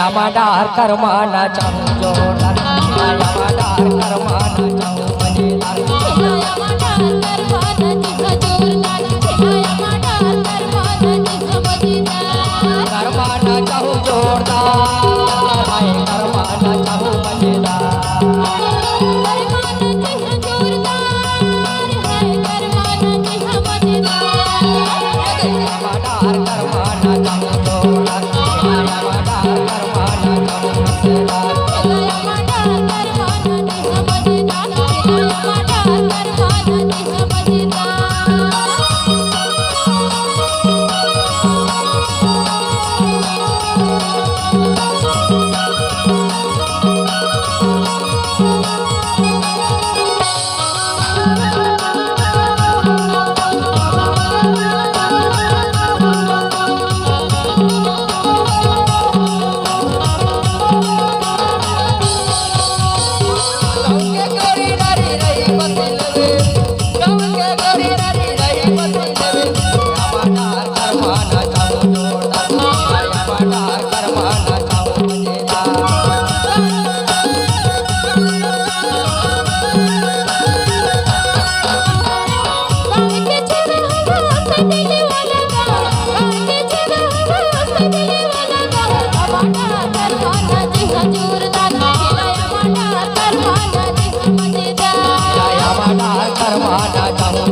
यामादार कर्माना चाहूं जोरदार यामादार कर्माना चाहूं मजेदार यामादार कर्माना जिहा जोरदार यामादार कर्माना जिहा मजेदार कर्माना चाहूं जोरदार हाय कर्माना चाहूं मजेदार कर्माना जिहा जोरदार हाय कर्माना जिहा मजेदार यामादार कर्माना चाहूं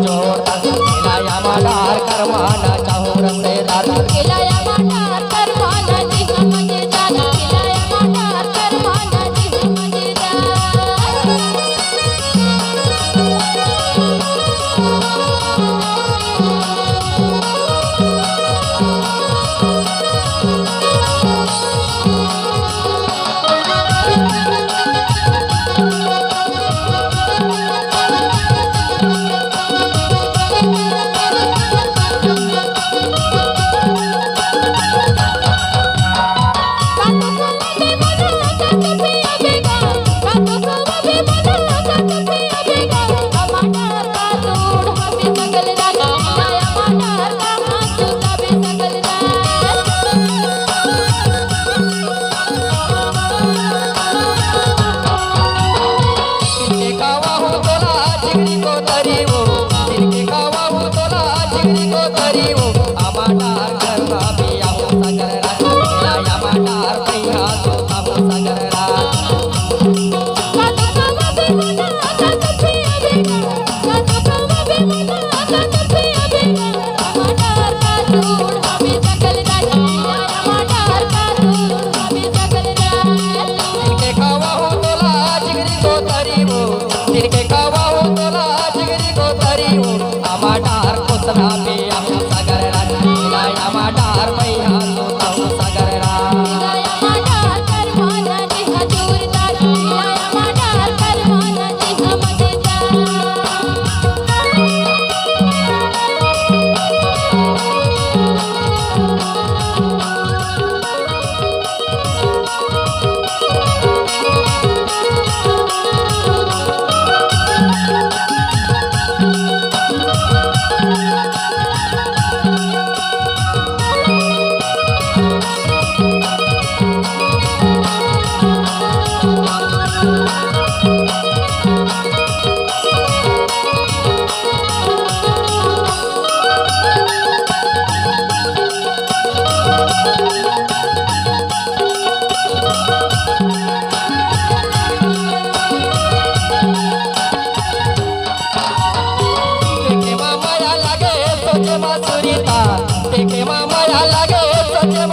जोरदार यामादार कर्माना चाहूं मजेदार यामादार कर्माना जिहा मजेदार यामादार कर्माना जिहा मजेदार यामादार कर्माना चाहूं रसेदार यामादार कर्माना जिहा मजेदार यामादार कर्माना जिहा यामादार कोसला पे आऊं सागर राजा यामादार मैया सोताऊं सागर राजा यामादार कर्माना जिहा जोरदार यामादार कर्माना जिहा मजेदार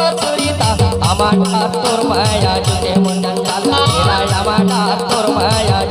यामादार तोर माया जुते मुंडन झाला यामादार तोर माया